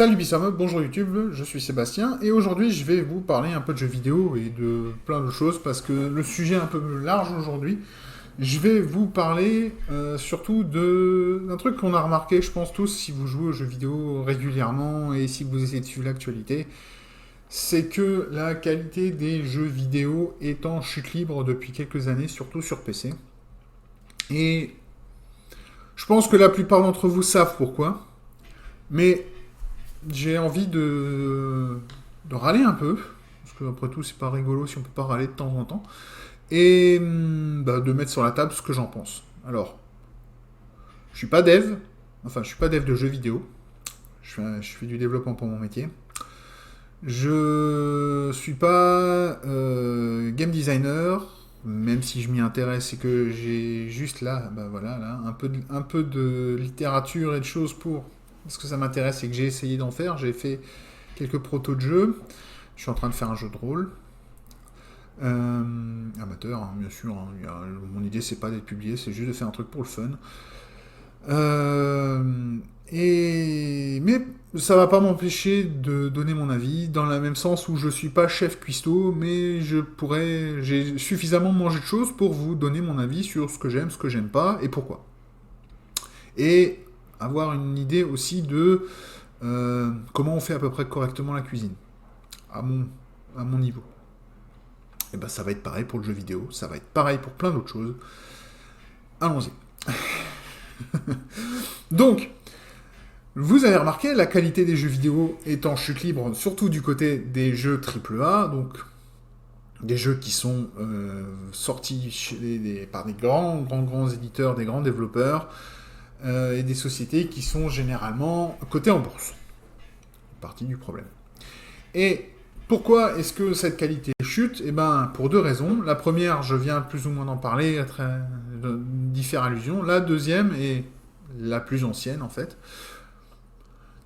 Salut Bissamob, bonjour YouTube, je suis Sébastien et aujourd'hui je vais vous parler un peu de jeux vidéo et de plein de choses parce que le sujet est un peu large aujourd'hui. Je vais vous parler surtout d'un truc qu'on a remarqué, je pense tous, si vous jouez aux jeux vidéo régulièrement et si vous essayez de suivre l'actualité, c'est que la qualité des jeux vidéo est en chute libre depuis quelques années, surtout sur PC. Et je pense que la plupart d'entre vous savent pourquoi, mais j'ai envie de râler un peu, parce que après tout c'est pas rigolo si on peut pas râler de temps en temps, et de mettre sur la table ce que j'en pense. Alors, je suis pas dev, enfin je suis pas dev de jeux vidéo, je fais du développement pour mon métier. Je suis pas game designer, même si je m'y intéresse et que j'ai juste là, là, un peu de littérature et de choses pour parce que ça m'intéresse et que j'ai essayé d'en faire. J'ai fait quelques protos de jeux. Je suis en train de faire un jeu de rôle. Amateur, hein, bien sûr. Hein. Mon idée, c'est pas d'être publié, c'est juste de faire un truc pour le fun. Mais ça va pas m'empêcher de donner mon avis, dans le même sens où je suis pas chef cuistot, mais j'ai suffisamment mangé de choses pour vous donner mon avis sur ce que j'aime pas, et pourquoi. Et avoir une idée aussi de comment on fait à peu près correctement la cuisine, à mon niveau. Et ben ça va être pareil pour le jeu vidéo, ça va être pareil pour plein d'autres choses. Allons-y. Donc, vous avez remarqué, la qualité des jeux vidéo est en chute libre, surtout du côté des jeux AAA, donc des jeux qui sont sortis par des grands éditeurs, des grands développeurs, et des sociétés qui sont généralement cotées en bourse. Partie du problème. Et pourquoi est-ce que cette qualité chute ? Eh bien, pour deux raisons. La première, je viens plus ou moins d'en parler, d'y faire allusion. La deuxième, et la plus ancienne en fait,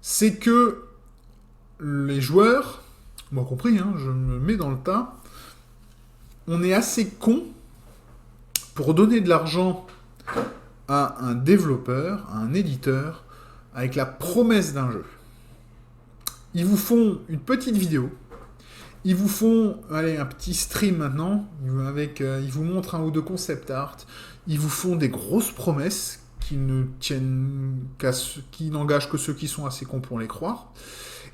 c'est que les joueurs, moi compris, hein, je me mets dans le tas, on est assez con pour donner de l'argent à un développeur, à un éditeur, avec la promesse d'un jeu. Ils vous font une petite vidéo, ils vous font un petit stream maintenant, ils vous montrent un ou deux concept art, ils vous font des grosses promesses qui n'engagent que ceux qui sont assez cons pour les croire,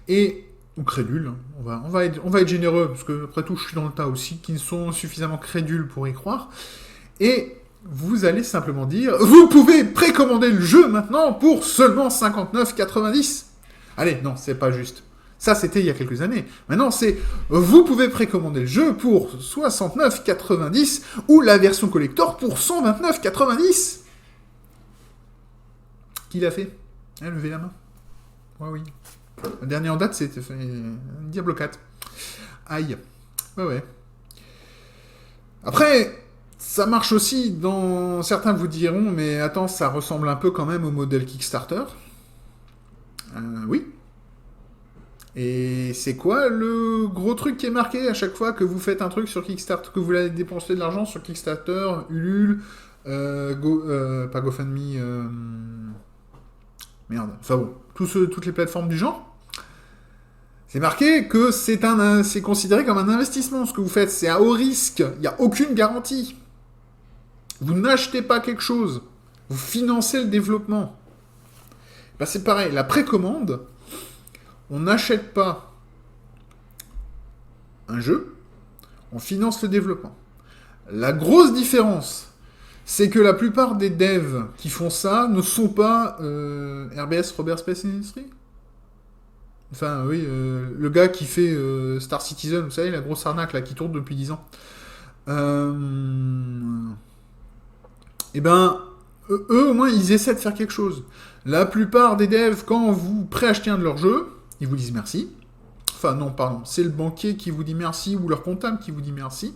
ou crédules, on va être généreux, parce que après tout je suis dans le tas aussi, qui sont suffisamment crédules pour y croire, et vous allez simplement dire, vous pouvez précommander le jeu maintenant pour seulement 59,90. Allez, non, c'est pas juste. Ça, c'était il y a quelques années. Maintenant, c'est, vous pouvez précommander le jeu pour 69,90 ou la version collector pour 129,90. Qui l'a fait ? Levez la main. Ouais, oui. Le dernier en date, c'était Diablo 4. Aïe. Ouais. Après, ça marche aussi dans... Certains vous diront, mais attends, ça ressemble un peu quand même au modèle Kickstarter. Oui. Et c'est quoi le gros truc qui est marqué à chaque fois que vous faites un truc sur Kickstarter, que vous allez dépenser de l'argent sur Kickstarter, Ulule, pas GoFundMe, merde, enfin bon, toutes les plateformes du genre. C'est marqué que c'est considéré comme un investissement ce que vous faites, c'est à haut risque, il n'y a aucune garantie. Vous n'achetez pas quelque chose, vous financez le développement. Ben c'est pareil, la précommande, on n'achète pas un jeu, on finance le développement. La grosse différence, c'est que la plupart des devs qui font ça ne sont pas RBS, Robert Space Industries. Enfin, oui, le gars qui fait Star Citizen, vous savez, la grosse arnaque là, qui tourne depuis 10 ans. Eh ben, eux, au moins, ils essaient de faire quelque chose. La plupart des devs, quand vous préachetez un de leurs jeux, ils vous disent merci. Enfin, non, pardon, c'est le banquier qui vous dit merci ou leur comptable qui vous dit merci.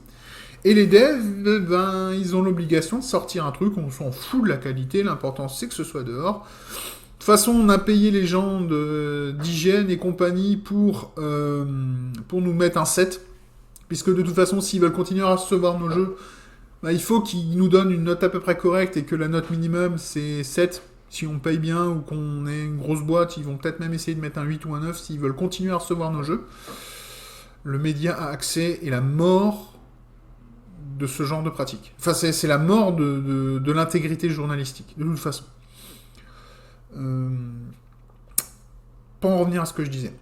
Et les devs, ben, ils ont l'obligation de sortir un truc, on s'en fout de la qualité, l'important c'est que ce soit dehors. De toute façon, on a payé les gens d'hygiène et compagnie pour nous mettre un 7, puisque de toute façon, s'ils veulent continuer à recevoir nos jeux, bah, il faut qu'ils nous donnent une note à peu près correcte et que la note minimum c'est 7. Si on paye bien ou qu'on est une grosse boîte, ils vont peut-être même essayer de mettre un 8 ou un 9 s'ils veulent continuer à recevoir nos jeux. Le média a accès et la mort de ce genre de pratique. Enfin, c'est la mort de l'intégrité journalistique, de toute façon. Pour en revenir à ce que je disais.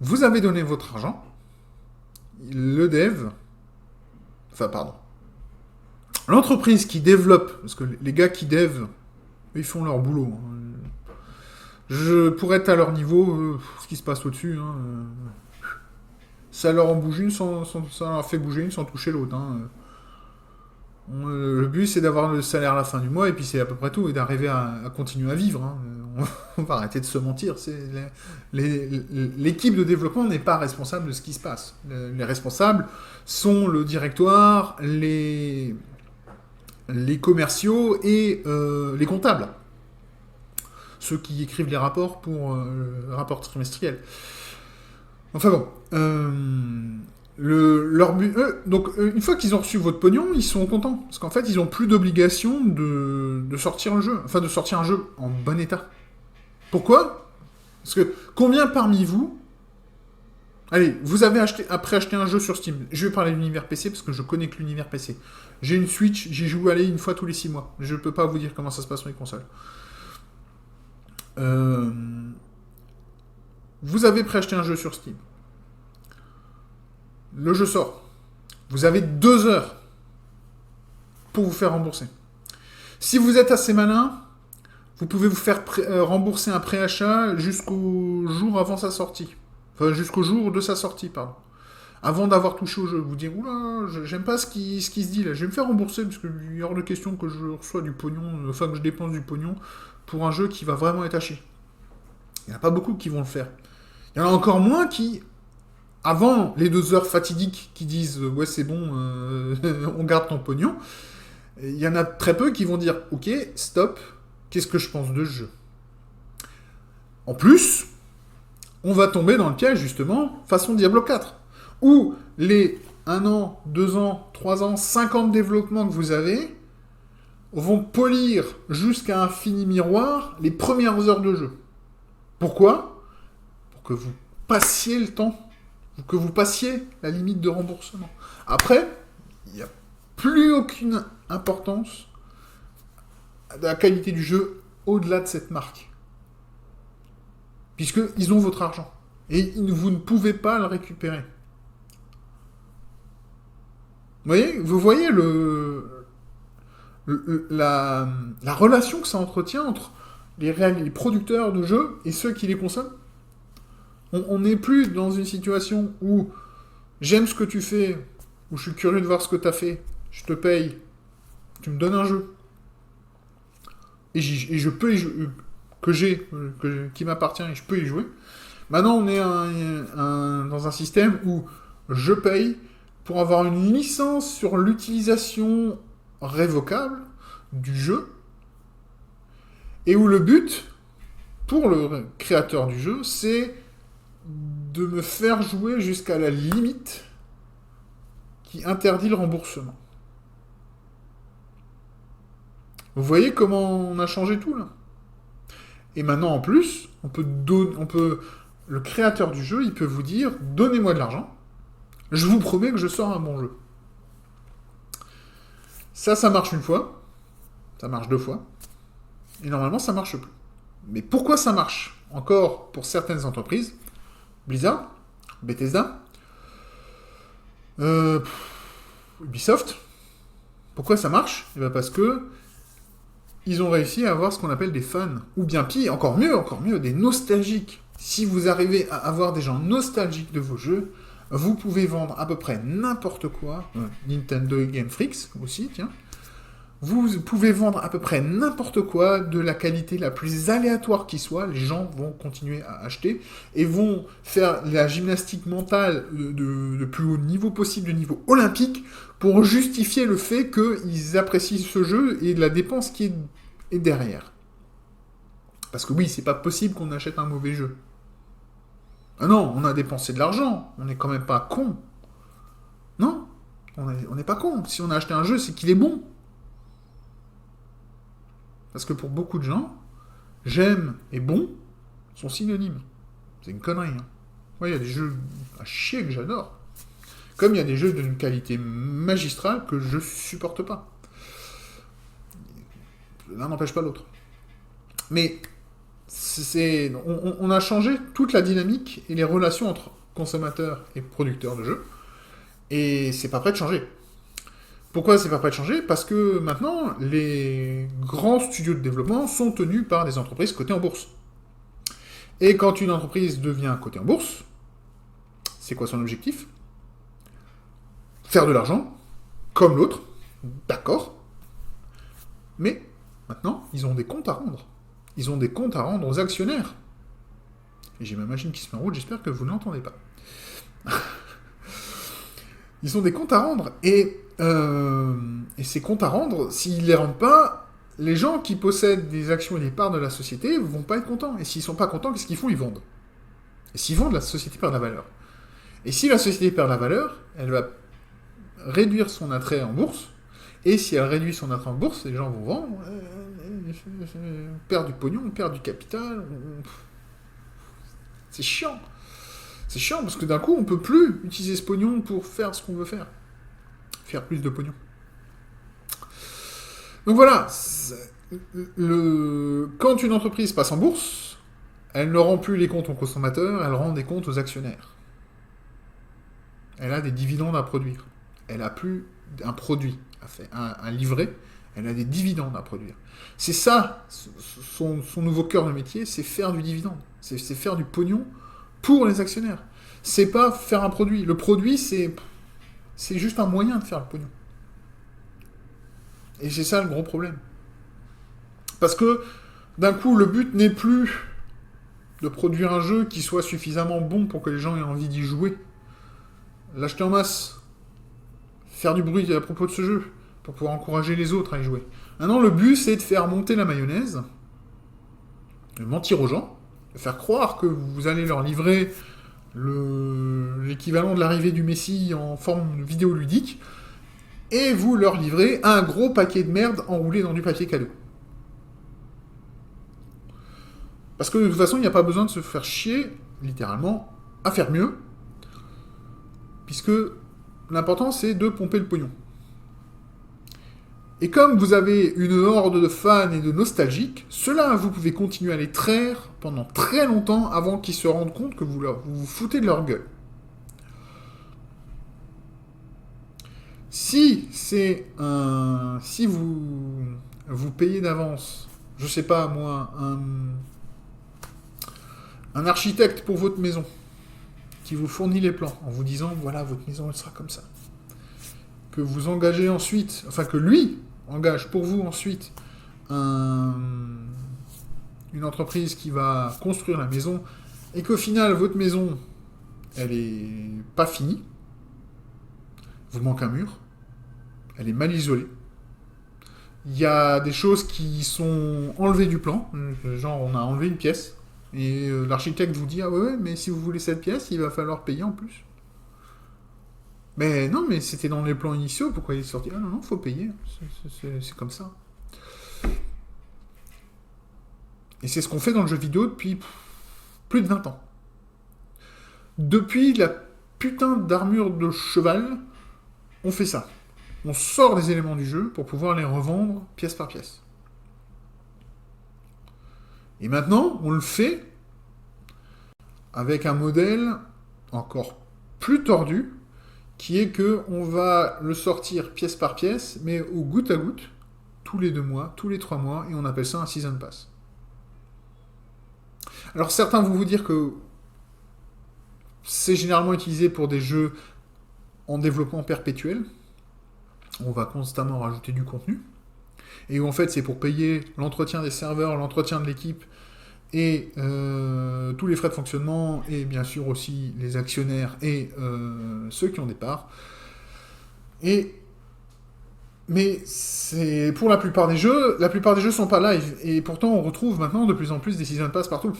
Vous avez donné votre argent, le dev... Enfin, pardon. L'entreprise qui développe, parce que les gars qui dev, ils font leur boulot. Je pourrais être à leur niveau, ce qui se passe au-dessus, ça leur en bouge une, ça leur fait bouger une sans toucher l'autre. Le but, c'est d'avoir le salaire à la fin du mois, et puis c'est à peu près tout, et d'arriver à continuer à vivre. On va arrêter de se mentir. L'équipe de développement n'est pas responsable de ce qui se passe. Les responsables sont le directoire, les commerciaux et les comptables. Ceux qui écrivent les rapports pour le rapport trimestriel. Enfin bon. Leur but, donc une fois qu'ils ont reçu votre pognon, ils sont contents. Parce qu'en fait, ils n'ont plus d'obligation de sortir le jeu. Enfin, de sortir un jeu en bon état. Pourquoi ? Parce que combien parmi vous... Allez, vous avez après acheté un jeu sur Steam. Je vais parler de l'univers PC parce que je connais que l'univers PC. J'ai une Switch, j'y joue une fois tous les 6 mois. Je ne peux pas vous dire comment ça se passe sur les consoles. Vous avez préacheté un jeu sur Steam. Le jeu sort. Vous avez 2 heures pour vous faire rembourser. Si vous êtes assez malin, vous pouvez vous faire rembourser un préachat jusqu'au jour avant sa sortie. Enfin, jusqu'au jour de sa sortie, pardon. Avant d'avoir touché au jeu. Vous dire, oula, j'aime pas ce qui se dit là. Je vais me faire rembourser parce qu'il est hors de question que je reçois du pognon, enfin que je dépense du pognon pour un jeu qui va vraiment être haché. Il n'y en a pas beaucoup qui vont le faire. Il y en a encore moins qui, avant les 2 heures fatidiques, qui disent ouais c'est bon, on garde ton pognon. Il y en a très peu qui vont dire ok, stop, qu'est-ce que je pense de ce jeu ? En plus, on va tomber dans le piège justement façon Diablo 4, où les 1 an, 2 ans, 3 ans, 5 ans de développement que vous avez vont polir jusqu'à un fini miroir les premières heures de jeu. Pourquoi ? Pour que vous passiez le temps, que vous passiez la limite de remboursement. Après, il n'y a plus aucune importance à la qualité du jeu au-delà de cette marque. Puisqu'ils ont votre argent. Et vous ne pouvez pas le récupérer. Vous voyez la relation que ça entretient entre les producteurs de jeux et ceux qui les consomment. On n'est plus dans une situation où j'aime ce que tu fais, où je suis curieux de voir ce que tu as fait, je te paye, tu me donnes un jeu. Et je peux y jouer, qui m'appartient et je peux y jouer. Maintenant, on est dans un système où je paye pour avoir une licence sur l'utilisation révocable du jeu et où le but, pour le créateur du jeu, c'est de me faire jouer jusqu'à la limite qui interdit le remboursement. Vous voyez comment on a changé tout, là ? Et maintenant, en plus, le créateur du jeu, il peut vous dire « Donnez-moi de l'argent, je vous promets que je sors un bon jeu. » Ça marche une fois, ça marche 2 fois, et normalement, ça marche plus. Mais pourquoi ça marche encore pour certaines entreprises ? Blizzard, Bethesda, Ubisoft. Pourquoi ça marche ? Eh bien parce que ils ont réussi à avoir ce qu'on appelle des fans. Ou bien pire, encore mieux, des nostalgiques. Si vous arrivez à avoir des gens nostalgiques de vos jeux, vous pouvez vendre à peu près n'importe quoi. Nintendo et Game Freak aussi, tiens. Vous pouvez vendre à peu près n'importe quoi de la qualité la plus aléatoire qui soit. Les gens vont continuer à acheter et vont faire la gymnastique mentale de plus haut niveau possible, de niveau olympique, pour justifier le fait qu'ils apprécient ce jeu et la dépense qui est derrière. Parce que oui, c'est pas possible qu'on achète un mauvais jeu. Ah non, on a dépensé de l'argent. On n'est quand même pas con. Non, on n'est pas con. Si on a acheté un jeu, c'est qu'il est bon. Parce que pour beaucoup de gens, j'aime et bon sont synonymes. C'est une connerie. Hein. Ouais, il y a des jeux à chier que j'adore. Comme il y a des jeux d'une qualité magistrale que je supporte pas. L'un n'empêche pas l'autre. Mais on a changé toute la dynamique et les relations entre consommateurs et producteurs de jeux. Et c'est pas prêt de changer. Pourquoi c'est pas prêt de changer? Parce que maintenant, les grands studios de développement sont tenus par des entreprises cotées en bourse. Et quand une entreprise devient cotée en bourse, c'est quoi son objectif? Faire de l'argent, comme l'autre, d'accord. Mais maintenant, ils ont des comptes à rendre. Ils ont des comptes à rendre aux actionnaires. Et j'ai ma machine qui se met en route, j'espère que vous ne l'entendez pas. Ils ont des comptes à rendre. Et ces comptes à rendre, s'ils ne les rendent pas, les gens qui possèdent des actions et des parts de la société vont pas être contents. Et s'ils sont pas contents, qu'est-ce qu'ils font? Ils vendent. Et s'ils vendent, la société perd de la valeur. Et si la société perd de la valeur, elle va réduire son attrait en bourse. Et si elle réduit son attrait en bourse, les gens vont vendre. On perd du pognon, on perd du capital. C'est chiant. C'est chiant parce que d'un coup, on peut plus utiliser ce pognon pour faire ce qu'on veut faire. Faire plus de pognon. Donc voilà. Quand une entreprise passe en bourse, elle ne rend plus les comptes aux consommateurs, elle rend des comptes aux actionnaires. Elle a des dividendes à produire. Elle a plus un produit, un livret, elle a des dividendes à produire. C'est ça, son nouveau cœur de métier, c'est faire du dividende. C'est faire du pognon pour les actionnaires. C'est pas faire un produit. Le produit, c'est juste un moyen de faire le pognon. Et c'est ça le gros problème. Parce que, d'un coup, le but n'est plus de produire un jeu qui soit suffisamment bon pour que les gens aient envie d'y jouer. L'acheter en masse. Faire du bruit à propos de ce jeu, pour pouvoir encourager les autres à y jouer. Maintenant, le but, c'est de faire monter la mayonnaise, de mentir aux gens, de faire croire que vous allez leur livrer l'équivalent de l'arrivée du Messie en forme vidéoludique, et vous leur livrez un gros paquet de merde enroulé dans du papier cadeau. Parce que de toute façon, il n'y a pas besoin de se faire chier, littéralement, à faire mieux, puisque l'important, c'est de pomper le pognon. Et comme vous avez une horde de fans et de nostalgiques, ceux-là, vous pouvez continuer à les traire pendant très longtemps avant qu'ils se rendent compte que vous vous foutez de leur gueule. Si vous payez d'avance, je sais pas moi, un architecte pour votre maison, qui vous fournit les plans, en vous disant, voilà, votre maison, elle sera comme ça. Que vous engagez ensuite, enfin que lui engage pour vous ensuite une entreprise qui va construire la maison, et qu'au final, votre maison, elle est pas finie, vous manque un mur, elle est mal isolée, il y a des choses qui sont enlevées du plan, genre on a enlevé une pièce, et l'architecte vous dit, ah ouais, mais si vous voulez cette pièce, il va falloir payer en plus. Mais non, mais c'était dans les plans initiaux, pourquoi il est sorti? Ah non, faut payer, c'est comme ça. Et c'est ce qu'on fait dans le jeu vidéo depuis plus de 20 ans. Depuis la putain d'armure de cheval, on fait ça. On sort des éléments du jeu pour pouvoir les revendre pièce par pièce. Et maintenant, on le fait avec un modèle encore plus tordu, qui est que on va le sortir pièce par pièce, mais au goutte à goutte, tous les 2 mois, tous les 3 mois, et on appelle ça un Season Pass. Alors certains vont vous dire que c'est généralement utilisé pour des jeux en développement perpétuel. On va constamment rajouter du contenu. Et où en fait c'est pour payer l'entretien des serveurs, l'entretien de l'équipe, et tous les frais de fonctionnement, et bien sûr aussi les actionnaires et ceux qui ont des parts. Mais c'est pour la plupart des jeux sont pas live, et pourtant on retrouve maintenant de plus en plus des Season Pass partout.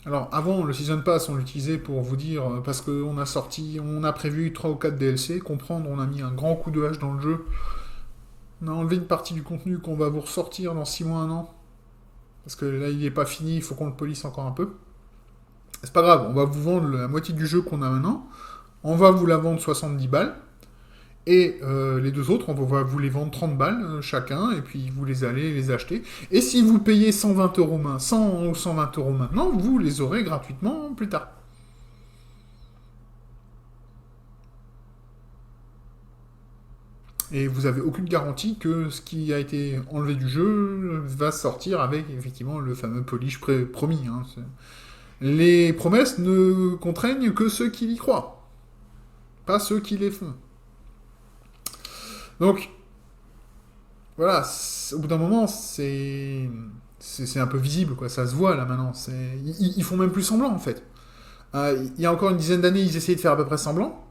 Alors avant, le Season Pass, on l'utilisait pour vous dire, parce qu'on a prévu 3 ou 4 DLC, comprendre, on a mis un grand coup de hache dans le jeu, on a enlevé une partie du contenu qu'on va vous ressortir dans 6 mois, 1 an. parce que là, il n'est pas fini, il faut qu'on le polisse encore un peu. C'est pas grave, on va vous vendre la moitié du jeu qu'on a maintenant, on va vous la vendre 70 balles, et les deux autres, on va vous les vendre 30 balles chacun, et puis vous allez les acheter. Et si vous payez 120 euros 100 ou 120 euros maintenant, vous les aurez gratuitement plus tard. Et vous n'avez aucune garantie que ce qui a été enlevé du jeu va sortir avec, effectivement, le fameux polish promis. Hein. Les promesses ne contraignent que ceux qui y croient, pas ceux qui les font. Donc, voilà, au bout d'un moment, c'est un peu visible, quoi. Ça se voit, là, maintenant. Ils font même plus semblant, en fait. Il y a encore une dizaine d'années, ils essayaient de faire à peu près semblant.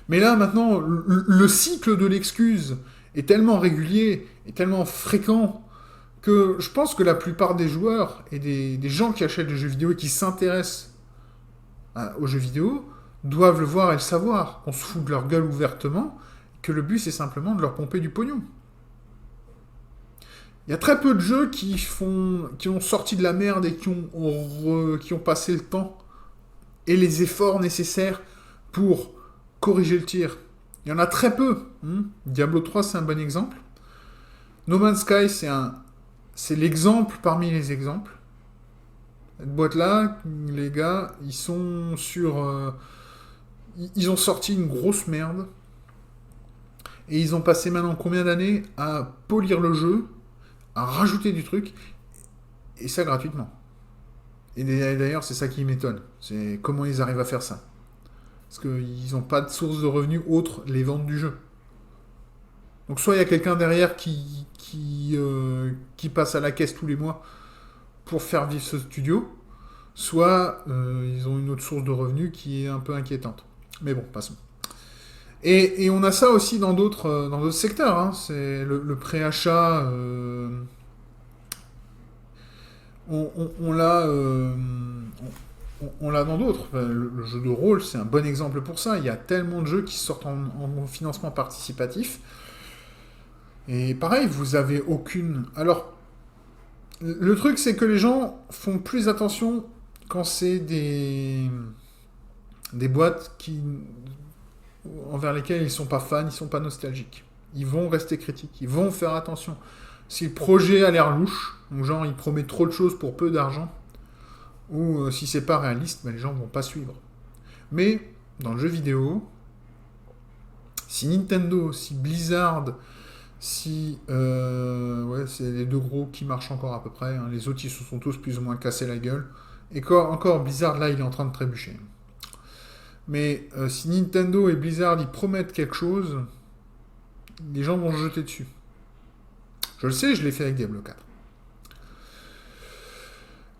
Mais là, maintenant, le cycle de l'excuse est tellement régulier et tellement fréquent que je pense que la plupart des joueurs et des gens qui achètent des jeux vidéo et qui s'intéressent aux jeux vidéo doivent le voir et le savoir, qu'on se fout de leur gueule ouvertement, que le but c'est simplement de leur pomper du pognon. Il y a très peu de jeux qui ont sorti de la merde et qui ont passé le temps et les efforts nécessaires pour corriger le tir. Il y en a très peu. Diablo 3, c'est un bon exemple. No Man's Sky, c'est l'exemple parmi les exemples. Cette boîte-là, les gars, ils sont sur... ils ont sorti une grosse merde. Et ils ont passé maintenant combien d'années à polir le jeu, à rajouter du truc, et ça gratuitement. Et d'ailleurs, c'est ça qui m'étonne. C'est comment ils arrivent à faire ça. Parce qu'ils n'ont pas de source de revenus autre les ventes du jeu. Donc soit il y a quelqu'un derrière qui passe à la caisse tous les mois pour faire vivre ce studio, soit ils ont une autre source de revenus qui est un peu inquiétante. Mais bon, passons. Et on a ça aussi dans d'autres secteurs. Hein. C'est le préachat. On l'a dans d'autres. Le jeu de rôle, c'est un bon exemple pour ça. Il y a tellement de jeux qui sortent en financement participatif. Et pareil, vous avez aucune... Alors, le truc, c'est que les gens font plus attention quand c'est des boîtes envers lesquelles ils sont pas fans, ils sont pas nostalgiques. Ils vont rester critiques, ils vont faire attention. Si le projet a l'air louche, donc genre il promet trop de choses pour peu d'argent, ou si c'est pas réaliste, ben les gens vont pas suivre. Mais dans le jeu vidéo, si Nintendo, si Blizzard, si c'est les deux gros qui marchent encore à peu près, hein, les autres ils se sont tous plus ou moins cassés la gueule, et encore Blizzard là il est en train de trébucher. Mais si Nintendo et Blizzard ils promettent quelque chose, les gens vont se jeter dessus. Je le sais, je l'ai fait avec Diablo 4.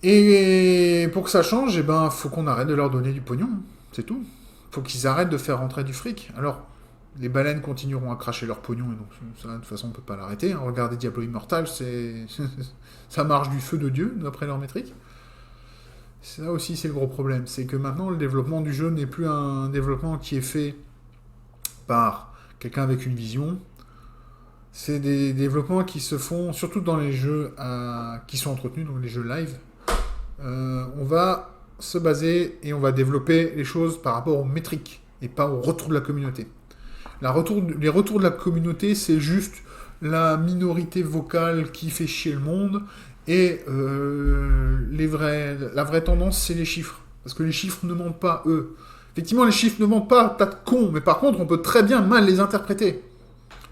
Et pour que ça change, eh ben, faut qu'on arrête de leur donner du pognon. C'est tout. Faut qu'ils arrêtent de faire rentrer du fric. Alors, les baleines continueront à cracher leur pognon, et donc ça, de toute façon, on peut pas l'arrêter. Regardez Diablo Immortal, ça marche du feu de Dieu, d'après leur métrique. Ça aussi, c'est le gros problème. C'est que maintenant, le développement du jeu n'est plus un développement qui est fait par quelqu'un avec une vision. C'est des développements qui se font, surtout dans les jeux qui sont entretenus, donc les jeux live. On va se baser et on va développer les choses par rapport aux métriques et pas au retour de la communauté. Les retours de la communauté, c'est juste la minorité vocale qui fait chier le monde et la vraie tendance, c'est les chiffres. Parce que les chiffres ne mentent pas, eux. Effectivement, les chiffres ne mentent pas, tas de cons, mais par contre, on peut très bien mal les interpréter.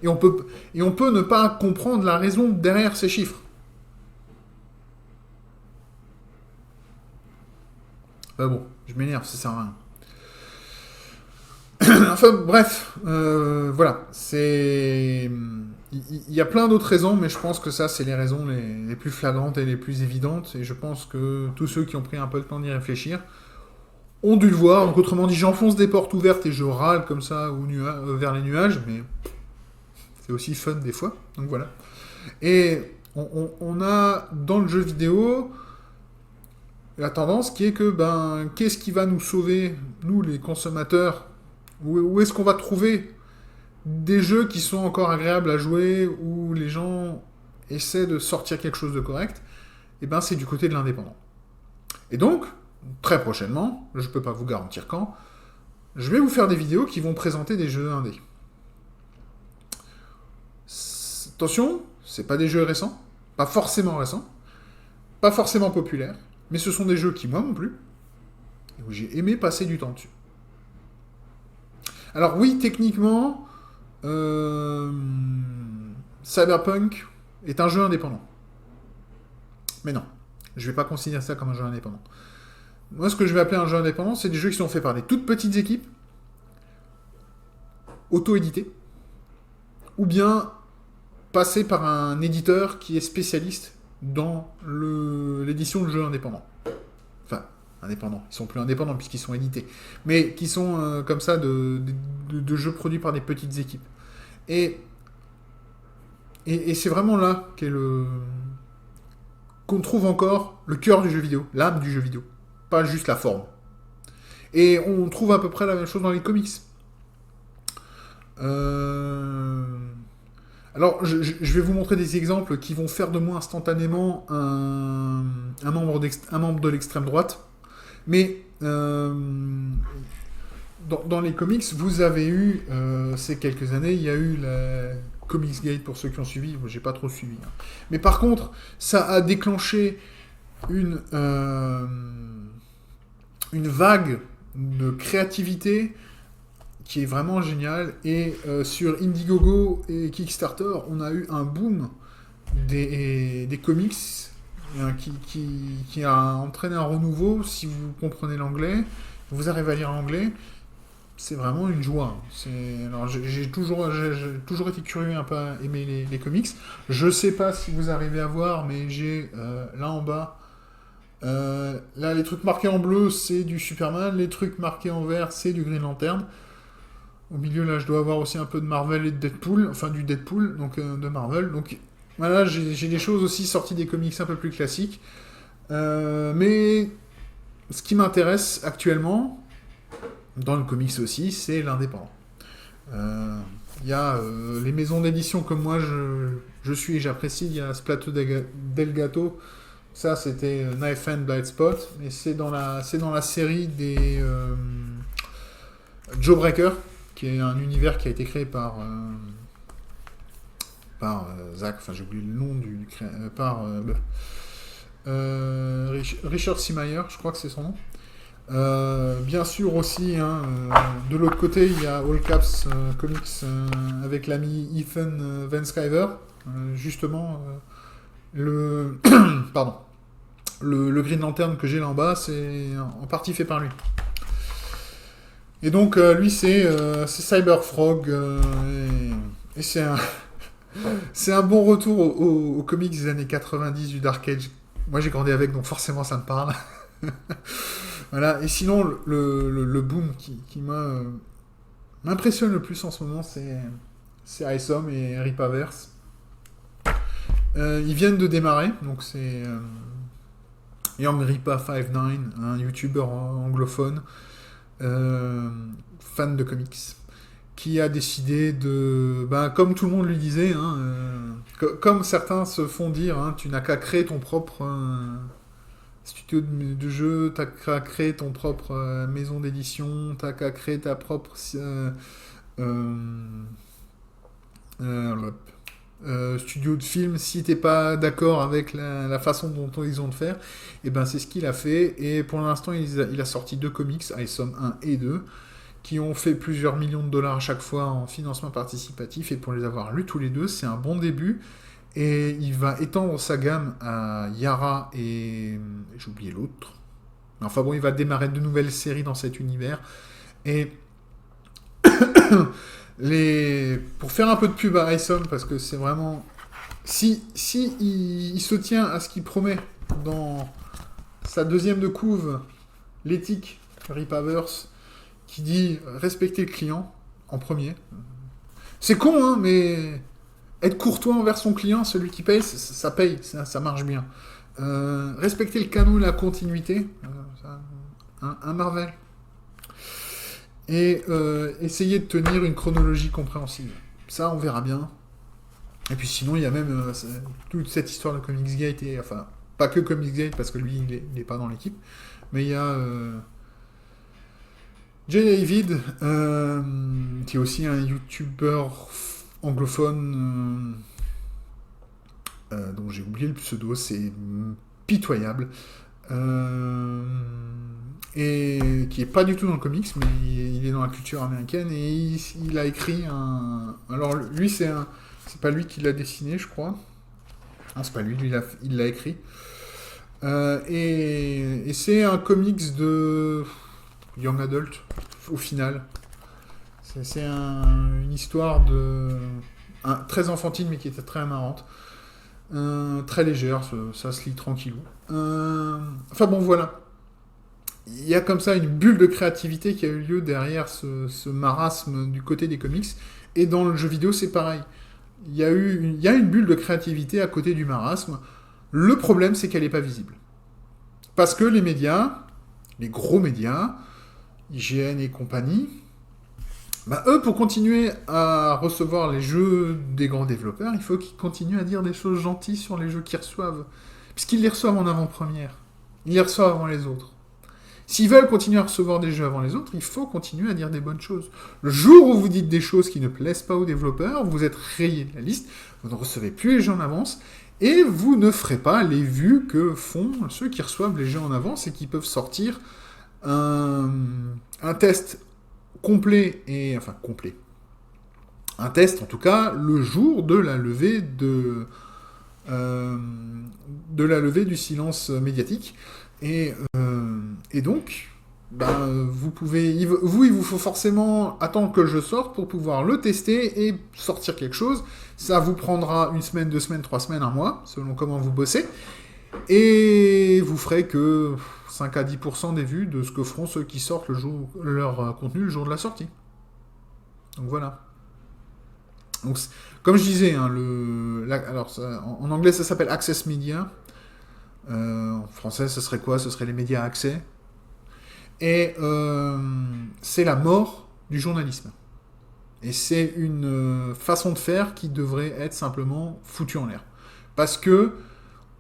Et on peut ne pas comprendre la raison derrière ces chiffres. Bon, je m'énerve, ça sert à rien. Enfin, bref, voilà. Il y a plein d'autres raisons, mais je pense que ça, c'est les raisons les plus flagrantes et les plus évidentes. Et je pense que tous ceux qui ont pris un peu le temps d'y réfléchir ont dû le voir. Donc, autrement dit, j'enfonce des portes ouvertes et je râle comme ça vers les nuages, mais c'est aussi fun des fois. Donc, voilà. Et on a, dans le jeu vidéo, la tendance qui est que, qu'est-ce qui va nous sauver, nous, les consommateurs? Où est-ce qu'on va trouver des jeux qui sont encore agréables à jouer, où les gens essaient de sortir quelque chose de correct? eh ben, c'est du côté de l'indépendant. Et donc, très prochainement, je ne peux pas vous garantir quand, je vais vous faire des vidéos qui vont présenter des jeux indés. Attention, c'est pas des jeux récents, pas forcément récents, pas forcément populaires, mais ce sont des jeux qui, moi, m'ont plu, et où j'ai aimé passer du temps dessus. Alors oui, techniquement, Cyberpunk est un jeu indépendant. Mais non, je vais pas considérer ça comme un jeu indépendant. Moi, ce que je vais appeler un jeu indépendant, c'est des jeux qui sont faits par des toutes petites équipes, auto-édités, ou bien passés par un éditeur qui est spécialiste dans l'édition de jeux indépendants. Enfin, indépendants. Ils sont plus indépendants puisqu'ils sont édités. Mais qui sont comme ça de jeux produits par des petites équipes. Et c'est vraiment là qu'on trouve encore le cœur du jeu vidéo, l'âme du jeu vidéo. Pas juste la forme. Et on trouve à peu près la même chose dans les comics. Alors, je vais vous montrer des exemples qui vont faire de moi instantanément un membre de l'extrême droite. Mais dans les comics, vous avez eu, ces quelques années, il y a eu la Comics Gate pour ceux qui ont suivi. Moi, j'ai pas trop suivi. Hein. Mais par contre, ça a déclenché une vague de créativité qui est vraiment géniale. Et sur Indiegogo et Kickstarter, on a eu un boom des comics qui a entraîné un renouveau. Si vous comprenez l'anglais, vous arrivez à lire l'anglais, c'est vraiment une joie. Alors, j'ai toujours été curieux, un peu aimer les comics. Je sais pas si vous arrivez à voir, mais j'ai là en bas, là les trucs marqués en bleu, c'est du Superman, les trucs marqués en vert, c'est du Green Lantern. Au milieu, là, je dois avoir aussi un peu de Marvel et de Deadpool, enfin du Deadpool, donc de Marvel. Donc voilà, j'ai des choses aussi sorties des comics un peu plus classiques. Mais ce qui m'intéresse actuellement, dans le comics aussi, c'est l'indépendant. Il y a les maisons d'édition comme moi je suis et j'apprécie. Il y a Splato Delgato. Ça, c'était Knife Hand Blight Spot. Mais c'est dans la série des Jawbreaker, qui est un univers qui a été créé par Zach, enfin j'ai oublié le nom par Richard C. Meyer, je crois que c'est son nom. Bien sûr aussi, hein, de l'autre côté, il y a All Caps Comics avec l'ami Ethan Van Sciver. Justement, pardon, le Green Lantern que j'ai là en bas, c'est en partie fait par lui. Et donc, lui, c'est Cyberfrog, et c'est un bon retour aux comics des années 90 du Dark Age. Moi, j'ai grandi avec, donc forcément, ça me parle. Voilà. Et sinon, le boom qui m'impressionne le plus en ce moment, c'est ISOM et Ripaverse. Ils viennent de démarrer, donc c'est Young Ripa 59, un YouTuber anglophone, fan de comics, qui a décidé de, comme tout le monde lui disait, hein, comme certains se font dire, hein, tu n'as qu'à créer ton propre studio de jeu, t'as qu'à créer ton propre maison d'édition, t'as qu'à créer ta propre studio de film. Si t'es pas d'accord avec la façon dont ils ont de faire, et ben c'est ce qu'il a fait. Et pour l'instant, il a sorti 2 comics, ISOM 1 et 2, qui ont fait plusieurs millions de dollars à chaque fois en financement participatif. Et pour les avoir lus tous les deux, c'est un bon début. Et il va étendre sa gamme à Yara et j'ai oublié l'autre. Enfin bon, il va démarrer de nouvelles séries dans cet univers. Et pour faire un peu de pub à ISOM, parce que c'est vraiment... Si il se tient à ce qu'il promet dans sa deuxième de couve, l'éthique Ripaverse, qui dit respecter le client en premier. C'est con, hein, mais être courtois envers son client, celui qui paye, ça paye, ça marche bien. Respecter le canon et la continuité, un Marvel. Et essayer de tenir une chronologie compréhensible. Ça, on verra bien. Et puis sinon, il y a même toute cette histoire de Comics Gate, et enfin, pas que Comicsgate, parce que lui, il n'est pas dans l'équipe, mais il y a Jay David, qui est aussi un YouTuber anglophone, dont j'ai oublié le pseudo, c'est pitoyable, et qui est pas du tout dans le comics, mais il est dans la culture américaine, et il a écrit un... Alors lui, c'est pas lui qui l'a dessiné, je crois. Non, c'est pas lui, il l'a écrit. Et c'est un comics de young adult, au final. C'est une histoire très enfantine, mais qui était très marrante. Très légère, ça se lit tranquillou. Enfin bon, voilà. Il y a comme ça une bulle de créativité qui a eu lieu derrière ce marasme du côté des comics. Et dans le jeu vidéo, c'est pareil. Il y a une bulle de créativité à côté du marasme. Le problème, c'est qu'elle n'est pas visible. Parce que les médias, les gros médias, IGN et compagnie, bah eux, pour continuer à recevoir les jeux des grands développeurs, il faut qu'ils continuent à dire des choses gentilles sur les jeux qu'ils reçoivent. Puisqu'ils les reçoivent en avant-première. Ils les reçoivent avant les autres. S'ils veulent continuer à recevoir des jeux avant les autres, il faut continuer à dire des bonnes choses. Le jour où vous dites des choses qui ne plaisent pas aux développeurs, vous êtes rayé de la liste, vous ne recevez plus les jeux en avance, et vous ne ferez pas les vues que font ceux qui reçoivent les jeux en avance et qui peuvent sortir un test complet, enfin complet, un test en tout cas, le jour de la levée du silence médiatique. Et donc, vous pouvez, il vous faut forcément attendre que le jeu sorte pour pouvoir le tester et sortir quelque chose. Ça vous prendra 1 semaine, 2 semaines, 3 semaines, 1 mois, selon comment vous bossez. Et vous ferez que 5 à 10% des vues de ce que feront ceux qui sortent leur contenu le jour de la sortie. Donc voilà. Donc, comme je disais, hein, en anglais ça s'appelle Access Media. En français, ce serait quoi? Ce serait les médias à accès. Et c'est la mort du journalisme. Et c'est une façon de faire qui devrait être simplement foutue en l'air. Parce que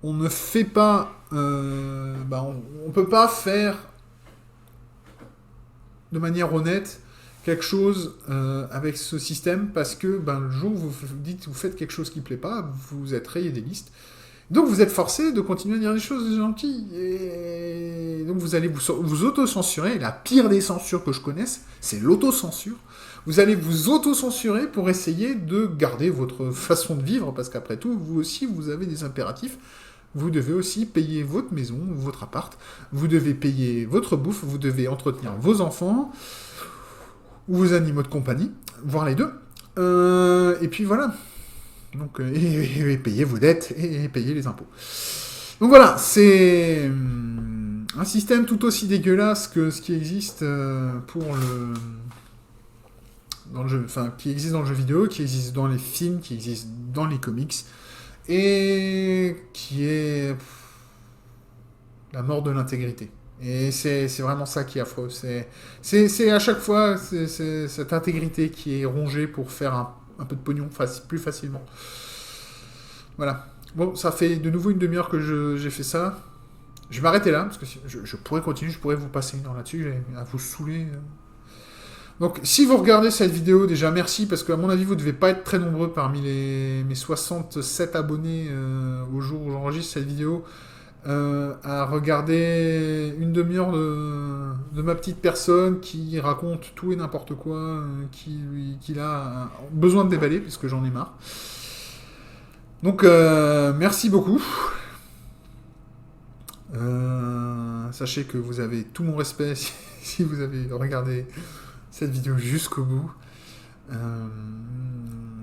on ne fait pas... on peut pas faire de manière honnête quelque chose avec ce système, parce que le jour où vous faites quelque chose qui ne plaît pas, vous êtes rayé des listes. Donc vous êtes forcé de continuer à dire des choses gentilles. Et donc vous allez vous auto-censurer. Et la pire des censures que je connaisse, c'est l'autocensure. Vous allez vous auto-censurer pour essayer de garder votre façon de vivre, parce qu'après tout, vous aussi, vous avez des impératifs. Vous devez aussi payer votre maison, votre appart. Vous devez payer votre bouffe. Vous devez entretenir vos enfants ou vos animaux de compagnie, voire les deux. Et puis voilà. Donc, et payer vos dettes et payer les impôts. Donc voilà, c'est un système tout aussi dégueulasse que ce qui existe qui existe dans le jeu vidéo, qui existe dans les films, qui existe dans les comics, et qui est la mort de l'intégrité. Et c'est vraiment ça qui est affreux. C'est à chaque fois c'est cette intégrité qui est rongée pour faire un peu de pognon plus facilement. Voilà. Bon, ça fait de nouveau une demi-heure que j'ai fait ça. Je vais m'arrêter là, parce que je pourrais continuer, je pourrais vous passer une heure là-dessus, à vous saouler. Donc, si vous regardez cette vidéo, déjà merci, parce qu'à mon avis, vous ne devez pas être très nombreux parmi mes 67 abonnés au jour où j'enregistre cette vidéo, à regarder une demi-heure de ma petite personne qui raconte tout et n'importe quoi, qu'il a besoin de déballer, puisque j'en ai marre. Donc, merci beaucoup. Sachez que vous avez tout mon respect si vous avez regardé cette vidéo jusqu'au bout.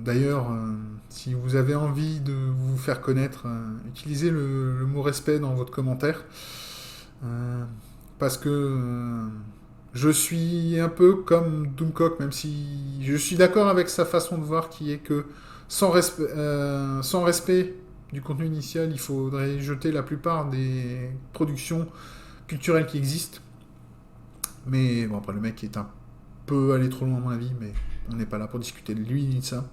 D'ailleurs, si vous avez envie de vous faire connaître, utilisez le mot respect dans votre commentaire. Parce que je suis un peu comme Doomcock, même si je suis d'accord avec sa façon de voir, qui est que sans respect du contenu initial, il faudrait jeter la plupart des productions culturelles qui existent. Mais bon, après, le mec est un peu allé trop loin à mon avis, mais on n'est pas là pour discuter de lui ni de ça.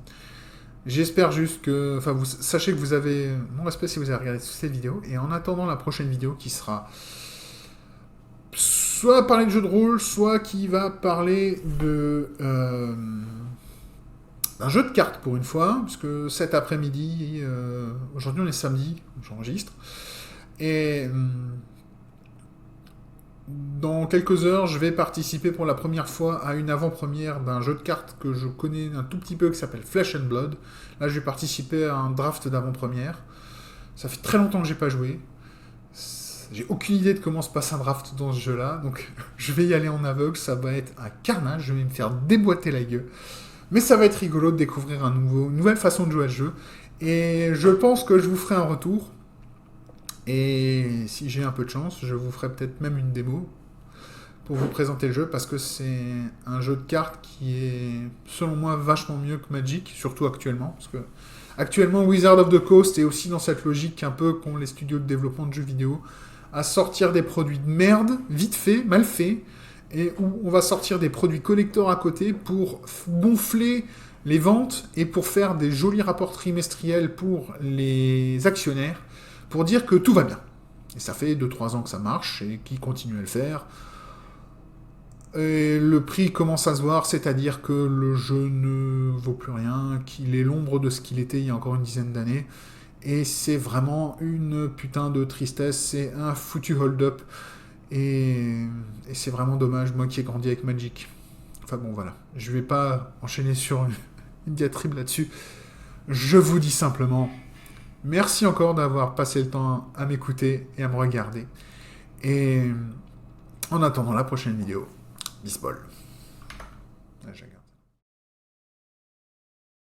J'espère juste que... Enfin, vous sachez que vous avez mon respect si vous avez regardé toutes ces vidéos. Et en attendant la prochaine vidéo qui sera soit parler de jeu de rôle, soit qui va parler de... un jeu de cartes pour une fois, puisque cet après-midi, aujourd'hui on est samedi, j'enregistre, et dans quelques heures, je vais participer pour la première fois à une avant-première d'un jeu de cartes que je connais un tout petit peu, qui s'appelle Flesh and Blood. Là, je vais participer à un draft d'avant-première. Ça fait très longtemps que j'ai pas joué. J'ai aucune idée de comment se passe un draft dans ce jeu-là, donc je vais y aller en aveugle, ça va être un carnage, je vais me faire déboîter la gueule. Mais ça va être rigolo de découvrir une nouvelle façon de jouer à ce jeu. Et je pense que je vous ferai un retour. Et si j'ai un peu de chance, je vous ferai peut-être même une démo pour vous présenter le jeu, parce que c'est un jeu de cartes qui est, selon moi, vachement mieux que Magic, surtout actuellement. Parce que actuellement, Wizard of the Coast est aussi dans cette logique un peu qu'ont les studios de développement de jeux vidéo, à sortir des produits de merde, vite fait, mal fait, et où on va sortir des produits collector à côté pour gonfler les ventes et pour faire des jolis rapports trimestriels pour les actionnaires, pour dire que tout va bien. Et ça fait 2-3 ans que ça marche, et qu'ils continuent à le faire. Et le prix commence à se voir, c'est-à-dire que le jeu ne vaut plus rien, qu'il est l'ombre de ce qu'il était il y a encore une dizaine d'années. Et c'est vraiment une putain de tristesse, c'est un foutu hold-up. Et c'est vraiment dommage, moi qui ai grandi avec Magic. Enfin bon, voilà. Je vais pas enchaîner sur une diatribe là-dessus. Je vous dis simplement, merci encore d'avoir passé le temps à m'écouter et à me regarder. Et en attendant la prochaine vidéo, Bisbol.